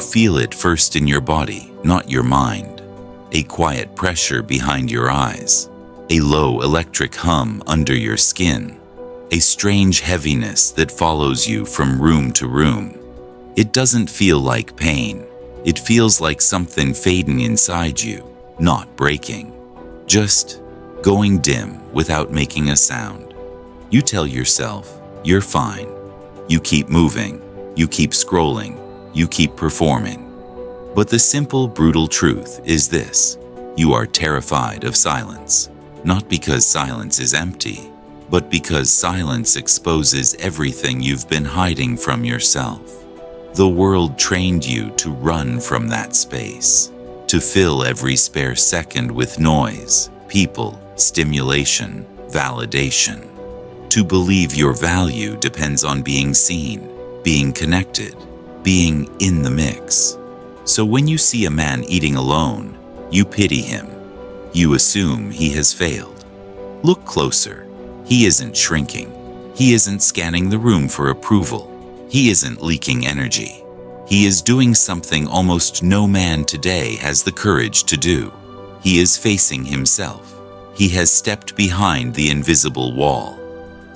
feel it first in your body, not your mind. A quiet pressure behind your eyes, a low electric hum under your skin, a strange heaviness that follows you from room to room. It doesn't feel like pain. It feels like something fading inside you, not breaking, just going dim without making a sound. You tell yourself, you're fine. You keep moving, you keep scrolling, you keep performing. But the simple, brutal truth is this: you are terrified of silence, not because silence is empty, but because silence exposes everything you've been hiding from yourself. The world trained you to run from that space, to fill every spare second with noise, people, stimulation, validation, to believe your value depends on being seen, being connected, being in the mix. So when you see a man eating alone, you pity him. You assume he has failed. Look closer. He isn't shrinking. He isn't scanning the room for approval. He isn't leaking energy. He is doing something almost no man today has the courage to do. He is facing himself. He has stepped behind the invisible wall,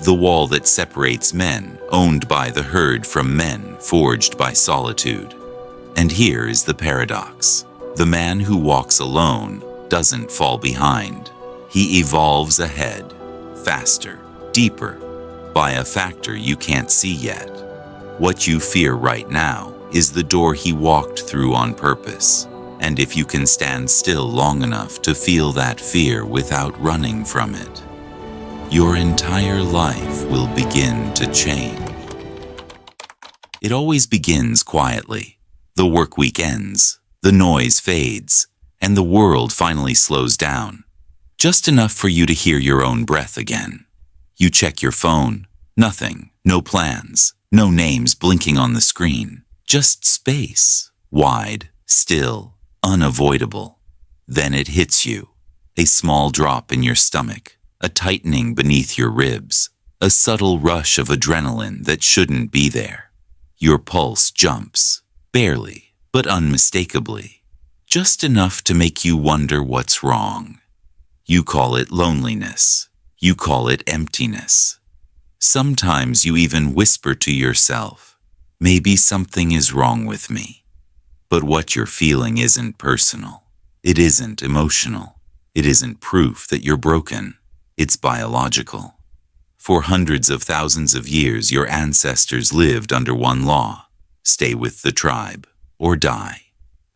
the wall that separates men owned by the herd from men forged by solitude. And here is the paradox. The man who walks alone doesn't fall behind. He evolves ahead, faster, deeper, by a factor you can't see yet. What you fear right now is the door he walked through on purpose. And if you can stand still long enough to feel that fear without running from it, your entire life will begin to change. It always begins quietly. The work week ends, the noise fades, and the world finally slows down. Just enough for you to hear your own breath again. You check your phone, nothing, no plans, no names blinking on the screen. Just space, wide, still, unavoidable. Then it hits you. A small drop in your stomach, a tightening beneath your ribs, a subtle rush of adrenaline that shouldn't be there. Your pulse jumps, barely, but unmistakably, just enough to make you wonder what's wrong. You call it loneliness. You call it emptiness. Sometimes you even whisper to yourself, maybe something is wrong with me. But what you're feeling isn't personal. It isn't emotional. It isn't proof that you're broken. It's biological. For hundreds of thousands of years, your ancestors lived under one law: stay with the tribe or die.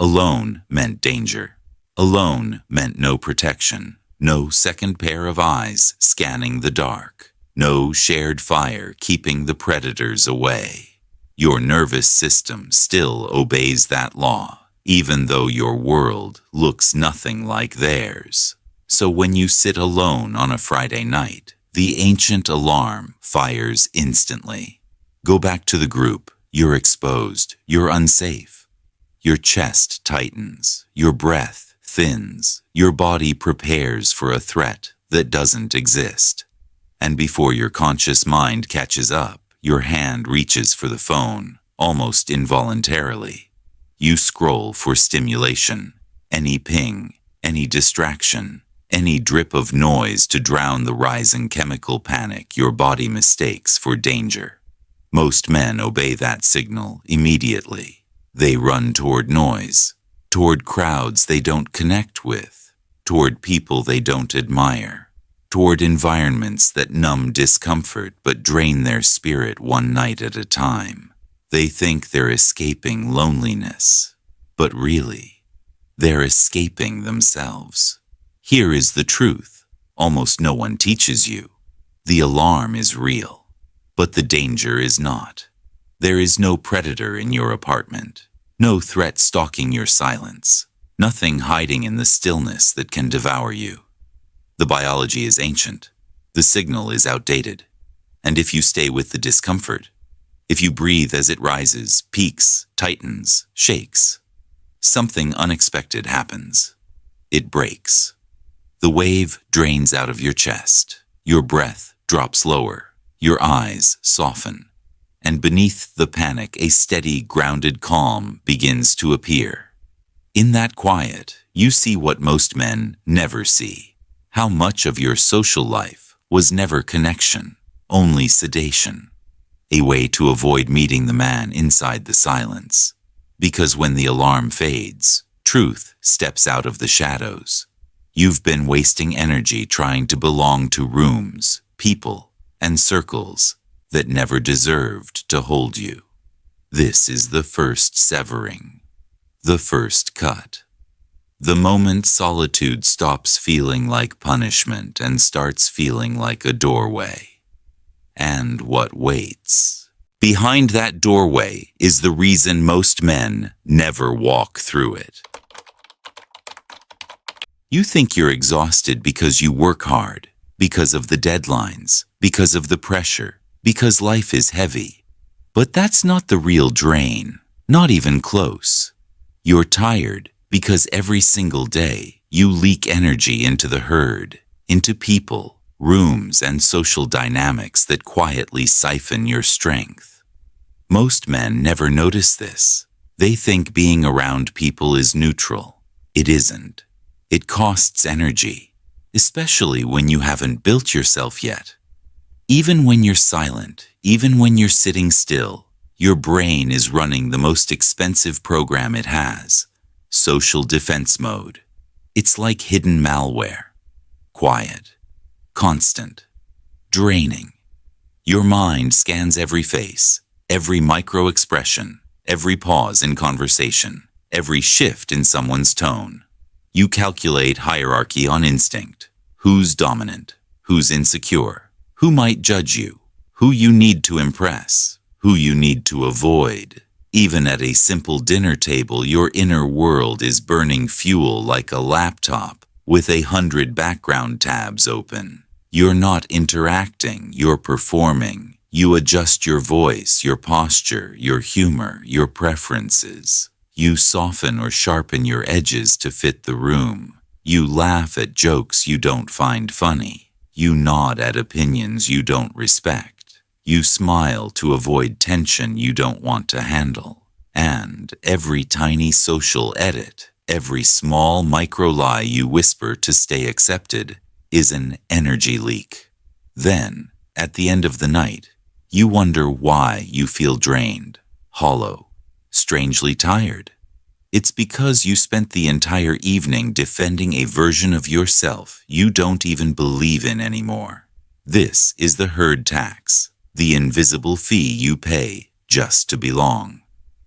Alone meant danger. Alone meant no protection, no second pair of eyes scanning the dark, no shared fire keeping the predators away. Your nervous system still obeys that law, even though your world looks nothing like theirs. So when you sit alone on a Friday night, the ancient alarm fires instantly. Go back to the group. You're exposed. You're unsafe. Your chest tightens. Your breath thins. Your body prepares for a threat that doesn't exist. And before your conscious mind catches up, your hand reaches for the phone, almost involuntarily. You scroll for stimulation, any ping, any distraction, any drip of noise to drown the rising chemical panic your body mistakes for danger. Most men obey that signal immediately. They run toward noise, toward crowds they don't connect with, toward people they don't admire, toward environments that numb discomfort but drain their spirit one night at a time. They think they're escaping loneliness, but really, they're escaping themselves. Here is the truth. Almost no one teaches you. The alarm is real, but the danger is not. There is no predator in your apartment, no threat stalking your silence, nothing hiding in the stillness that can devour you. The biology is ancient. The signal is outdated. And if you stay with the discomfort, if you breathe as it rises, peaks, tightens, shakes, something unexpected happens. It breaks. The wave drains out of your chest. Your breath drops lower. Your eyes soften. and beneath the panic a steady, grounded calm begins to appear. In that quiet, you see what most men never see. How much of your social life was never connection, only sedation. A way to avoid meeting the man inside the silence. Because when the alarm fades, truth steps out of the shadows. You've been wasting energy trying to belong to rooms, people, and circles that never deserved to hold you. This is the first severing. The first cut. The moment solitude stops feeling like punishment and starts feeling like a doorway. And what waits? Behind that doorway is the reason most men never walk through it. You think you're exhausted because you work hard, because of the deadlines, because of the pressure, because life is heavy. But that's not the real drain, not even close. You're tired because every single day you leak energy into the herd, into people, rooms, and social dynamics that quietly siphon your strength. Most men never notice this. They think being around people is neutral. It isn't. It costs energy, especially when you haven't built yourself yet. Even when you're silent, even when you're sitting still, your brain is running the most expensive program it has, social defense mode. It's like hidden malware. Quiet, constant, draining. Your mind scans every face, every micro-expression, every pause in conversation, every shift in someone's tone. You calculate hierarchy on instinct. Who's dominant? Who's insecure? Who might judge you? Who you need to impress? Who you need to avoid? Even at a simple dinner table, your inner world is burning fuel like a laptop with 100 background tabs open. You're not interacting, you're performing. You adjust your voice, your posture, your humor, your preferences. You soften or sharpen your edges to fit the room. You laugh at jokes you don't find funny. You nod at opinions you don't respect. You smile to avoid tension you don't want to handle. And every tiny social edit, every small micro-lie you whisper to stay accepted, is an energy leak. Then, at the end of the night, you wonder why you feel drained, hollow, strangely tired. It's because you spent the entire evening defending a version of yourself you don't even believe in anymore. This is the herd tax, the invisible fee you pay just to belong.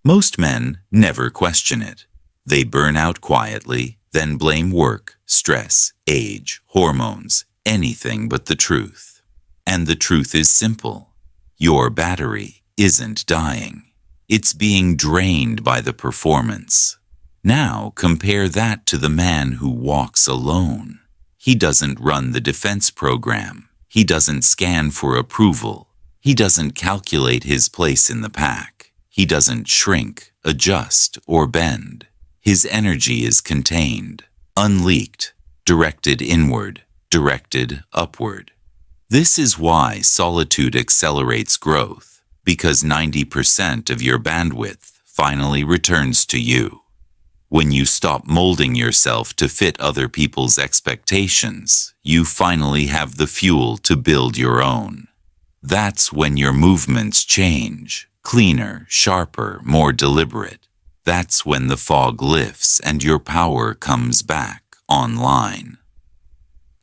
Most men never question it. They burn out quietly, then blame work, stress, age, hormones, anything but the truth. And the truth is simple. Your battery isn't dying. It's being drained by the performance. Now compare that to the man who walks alone. He doesn't run the defense program. He doesn't scan for approval. He doesn't calculate his place in the pack. He doesn't shrink, adjust, or bend. His energy is contained, unleaked, directed inward, directed upward. This is why solitude accelerates growth, because 90% of your bandwidth finally returns to you. When you stop molding yourself to fit other people's expectations, you finally have the fuel to build your own. That's when your movements change, cleaner, sharper, more deliberate. That's when the fog lifts and your power comes back online.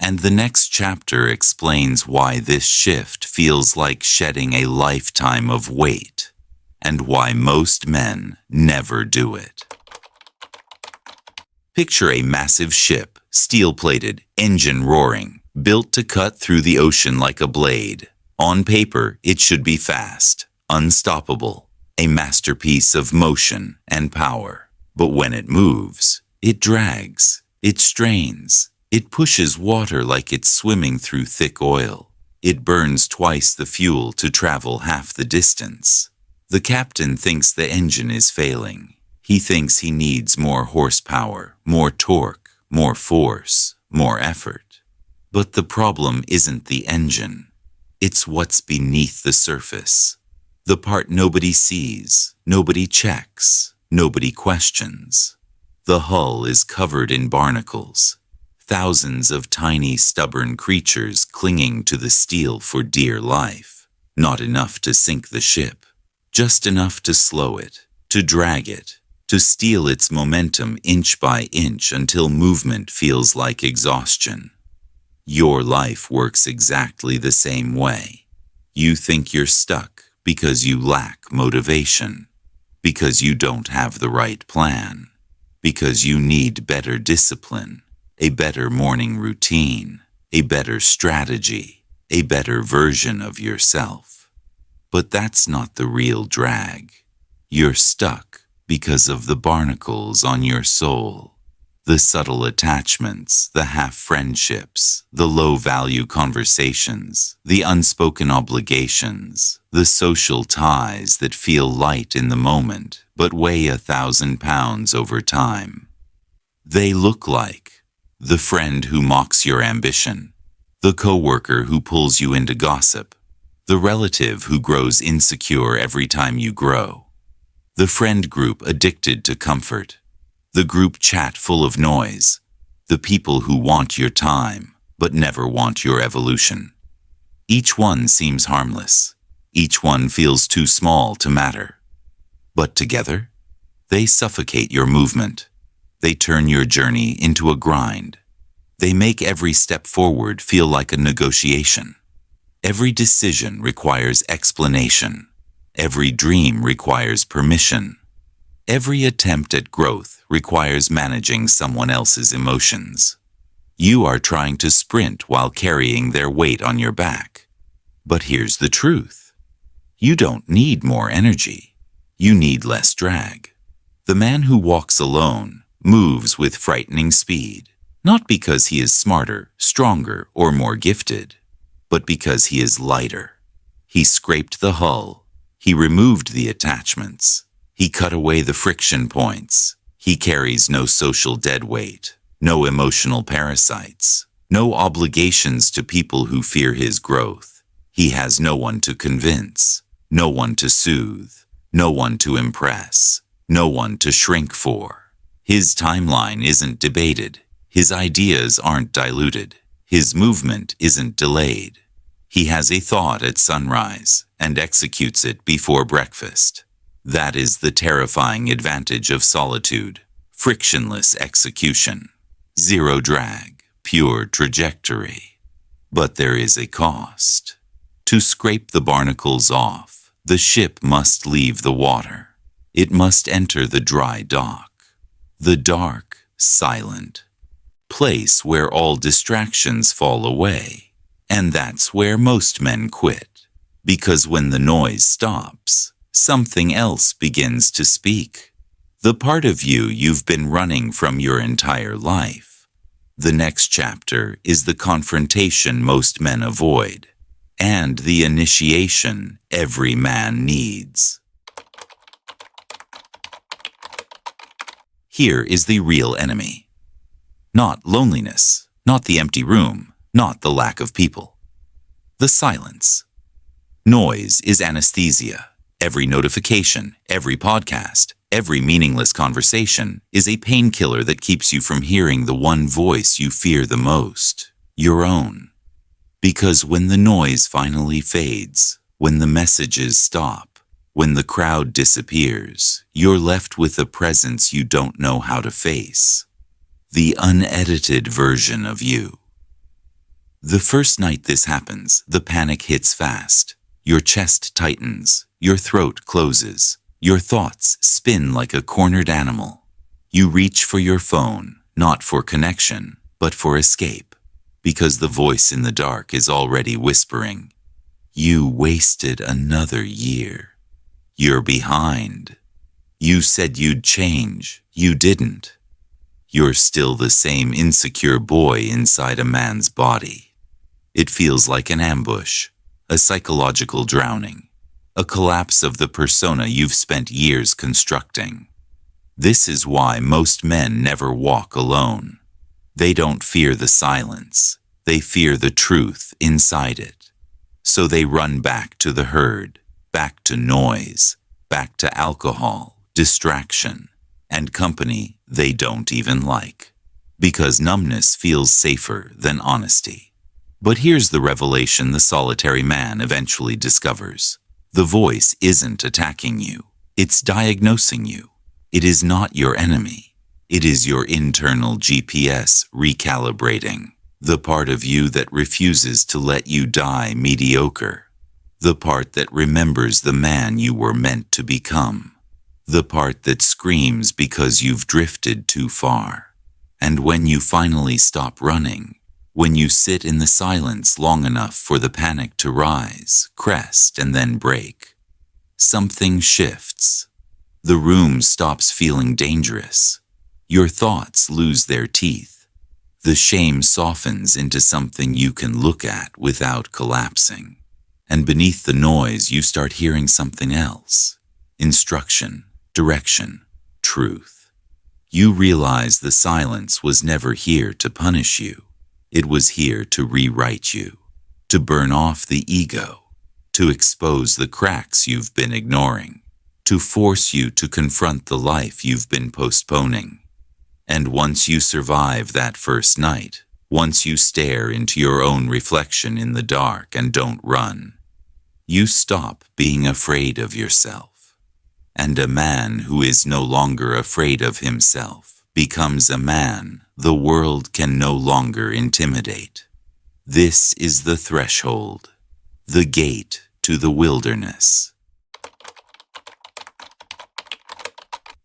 And the next chapter explains why this shift feels like shedding a lifetime of weight, and why most men never do it. Picture a massive ship, steel-plated, engine roaring, built to cut through the ocean like a blade. On paper, it should be fast, unstoppable, a masterpiece of motion and power. But when it moves, it drags, it strains, it pushes water like it's swimming through thick oil. It burns twice the fuel to travel half the distance. The captain thinks the engine is failing. He thinks he needs more horsepower, more torque, more force, more effort. But the problem isn't the engine. It's what's beneath the surface. The part nobody sees, nobody checks, nobody questions. The hull is covered in barnacles, thousands of tiny stubborn creatures clinging to the steel for dear life. Not enough to sink the ship, just enough to slow it, to drag it, to steal its momentum inch by inch until movement feels like exhaustion. Your life works exactly the same way. You think you're stuck because you lack motivation, because you don't have the right plan, because you need better discipline, a better morning routine, a better strategy, a better version of yourself. But that's not the real drag. You're stuck because of the barnacles on your soul, the subtle attachments, the half-friendships, the low-value conversations, the unspoken obligations, the social ties that feel light in the moment but weigh 1,000 pounds over time. They look like the friend who mocks your ambition, the coworker who pulls you into gossip, the relative who grows insecure every time you grow, the friend group addicted to comfort, the group chat full of noise, the people who want your time but never want your evolution. Each one seems harmless. Each one feels too small to matter. But together, they suffocate your movement. They turn your journey into a grind. They make every step forward feel like a negotiation. Every decision requires explanation. Every dream requires permission. Every attempt at growth requires managing someone else's emotions. You are trying to sprint while carrying their weight on your back. But here's the truth. You don't need more energy. You need less drag. The man who walks alone moves with frightening speed, not because he is smarter, stronger, or more gifted, but because he is lighter. He scraped the hull. He removed the attachments. He cut away the friction points. He carries no social deadweight, no emotional parasites, no obligations to people who fear his growth. He has no one to convince, no one to soothe, no one to impress, no one to shrink for. His timeline isn't debated. His ideas aren't diluted. His movement isn't delayed. He has a thought at sunrise and executes it before breakfast. That is the terrifying advantage of solitude. Frictionless execution. Zero drag. Pure trajectory. But there is a cost. To scrape the barnacles off, the ship must leave the water. It must enter the dry dock. The dark, silent place where all distractions fall away. And that's where most men quit. Because when the noise stops, something else begins to speak. The part of you you've been running from your entire life. The next chapter is the confrontation most men avoid, and the initiation every man needs. Here is the real enemy. Not loneliness, not the empty room, not the lack of people. The silence. Noise is anesthesia. Every notification, every podcast, every meaningless conversation is a painkiller that keeps you from hearing the one voice you fear the most, your own. Because when the noise finally fades, when the messages stop, when the crowd disappears, you're left with a presence you don't know how to face. The unedited version of you. The first night this happens, the panic hits fast. Your chest tightens, your throat closes, your thoughts spin like a cornered animal. You reach for your phone, not for connection, but for escape, because the voice in the dark is already whispering, "You wasted another year. You're behind. You said you'd change. You didn't. You're still the same insecure boy inside a man's body." It feels like an ambush, a psychological drowning, a collapse of the persona you've spent years constructing. This is why most men never walk alone. They don't fear the silence. They fear the truth inside it. So they run back to the herd, back to noise, back to alcohol, distraction, and company they don't even like. Because numbness feels safer than honesty. But here's the revelation the solitary man eventually discovers. The voice isn't attacking you. It's diagnosing you. It is not your enemy. It is your internal GPS recalibrating. The part of you that refuses to let you die mediocre. The part that remembers the man you were meant to become. The part that screams because you've drifted too far. And when you finally stop running, when you sit in the silence long enough for the panic to rise, crest, and then break, something shifts. The room stops feeling dangerous. Your thoughts lose their teeth. The shame softens into something you can look at without collapsing. And beneath the noise, you start hearing something else. Instruction, direction, truth. You realize the silence was never here to punish you. It was here to rewrite you, to burn off the ego, to expose the cracks you've been ignoring, to force you to confront the life you've been postponing. And once you survive that first night, once you stare into your own reflection in the dark and don't run, you stop being afraid of yourself. And a man who is no longer afraid of himself becomes a man the world can no longer intimidate. This is the threshold, the gate to the wilderness.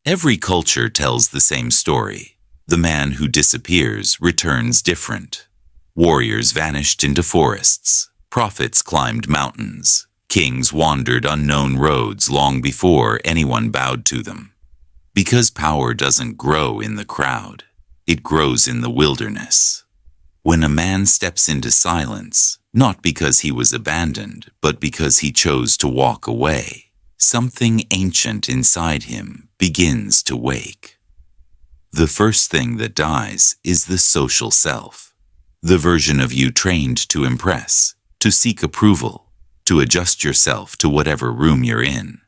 Every culture tells the same story. The man who disappears returns different. Warriors vanished into forests. Prophets climbed mountains. Kings wandered unknown roads long before anyone bowed to them. Because power doesn't grow in the crowd, it grows in the wilderness. When a man steps into silence, not because he was abandoned, but because he chose to walk away, something ancient inside him begins to wake. The first thing that dies is the social self, the version of you trained to impress, to seek approval, to adjust yourself to whatever room you're in.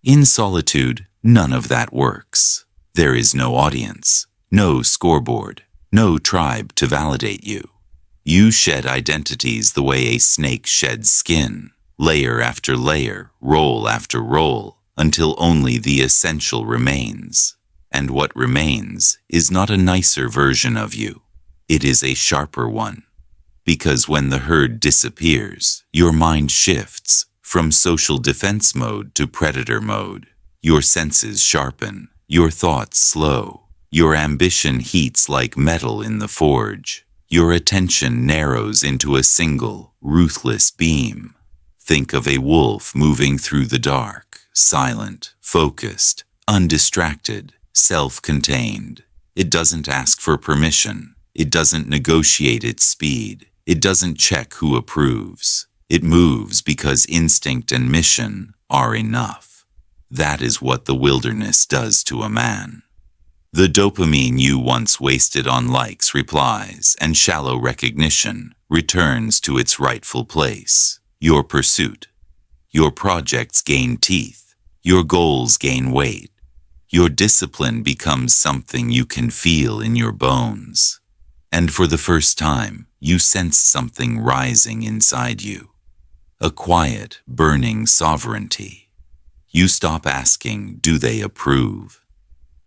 In solitude, none of that works. There is no audience, no scoreboard, no tribe to validate you. You shed identities the way a snake sheds skin, layer after layer, roll after roll, until only the essential remains. And what remains is not a nicer version of you. It is a sharper one. Because when the herd disappears, your mind shifts from social defense mode to predator mode. Your senses sharpen, your thoughts slow, your ambition heats like metal in the forge. Your attention narrows into a single, ruthless beam. Think of a wolf moving through the dark, silent, focused, undistracted, self-contained. It doesn't ask for permission. It doesn't negotiate its speed. It doesn't check who approves. It moves because instinct and mission are enough. That is what the wilderness does to a man. The dopamine you once wasted on likes, replies, and shallow recognition returns to its rightful place. Your pursuit. Your projects gain teeth. Your goals gain weight. Your discipline becomes something you can feel in your bones. And for the first time, you sense something rising inside you. A quiet, burning sovereignty. You stop asking, do they approve?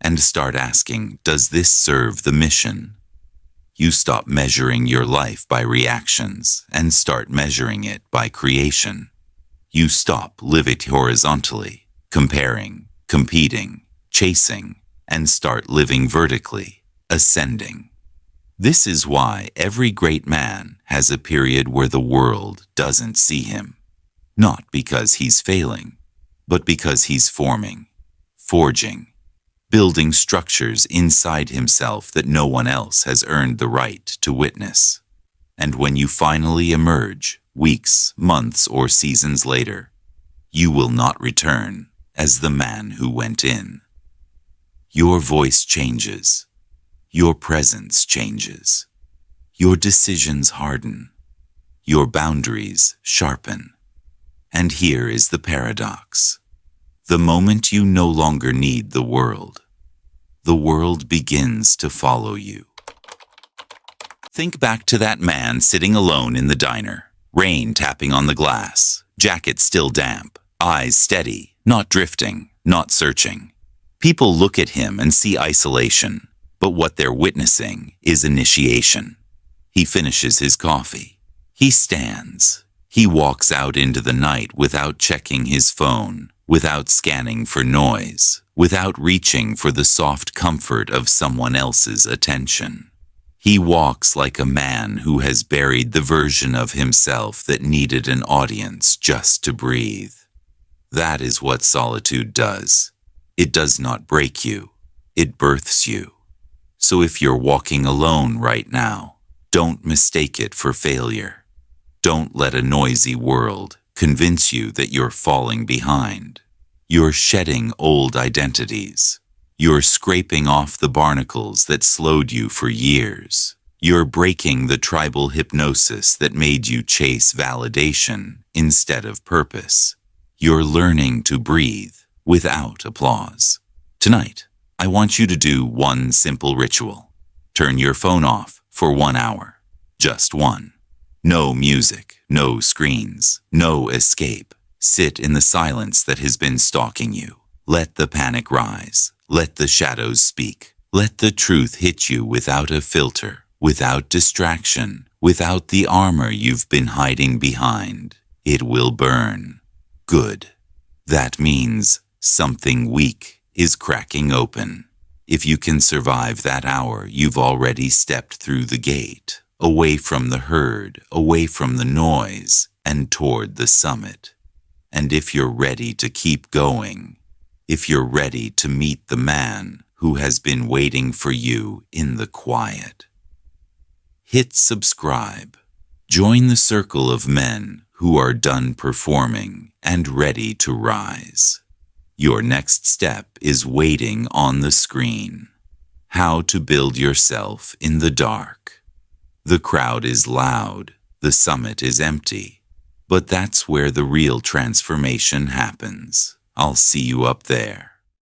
And start asking, does this serve the mission? You stop measuring your life by reactions and start measuring it by creation. You stop living horizontally, comparing, competing, chasing, and start living vertically, ascending. This is why every great man has a period where the world doesn't see him. Not because he's failing, but because he's forming, forging, building structures inside himself that no one else has earned the right to witness. And when you finally emerge, weeks, months, or seasons later, you will not return as the man who went in. Your voice changes. Your presence changes. Your decisions harden. Your boundaries sharpen. And here is the paradox. The moment you no longer need the world begins to follow you. Think back to that man sitting alone in the diner, rain tapping on the glass, jacket still damp, eyes steady, not drifting, not searching. People look at him and see isolation, but what they're witnessing is initiation. He finishes his coffee. He stands. He walks out into the night without checking his phone, without scanning for noise, without reaching for the soft comfort of someone else's attention. He walks like a man who has buried the version of himself that needed an audience just to breathe. That is what solitude does. It does not break you. It births you. So if you're walking alone right now, don't mistake it for failure. Don't let a noisy world convince you that you're falling behind. You're shedding old identities. You're scraping off the barnacles that slowed you for years. You're breaking the tribal hypnosis that made you chase validation instead of purpose. You're learning to breathe without applause. Tonight, I want you to do one simple ritual. Turn your phone off for 1 hour. Just one. No music, no screens, no escape. Sit in the silence that has been stalking you. Let the panic rise. Let the shadows speak. Let the truth hit you without a filter, without distraction, without the armor you've been hiding behind. It will burn. Good. That means something weak is cracking open. If you can survive that hour, you've already stepped through the gate, away from the herd, away from the noise, and toward the summit. And if you're ready to keep going, if you're ready to meet the man who has been waiting for you in the quiet, hit subscribe. Join the circle of men who are done performing and ready to rise. Your next step is waiting on the screen. How to build yourself in the dark. The crowd is loud, the summit is empty, but that's where the real transformation happens. I'll see you up there.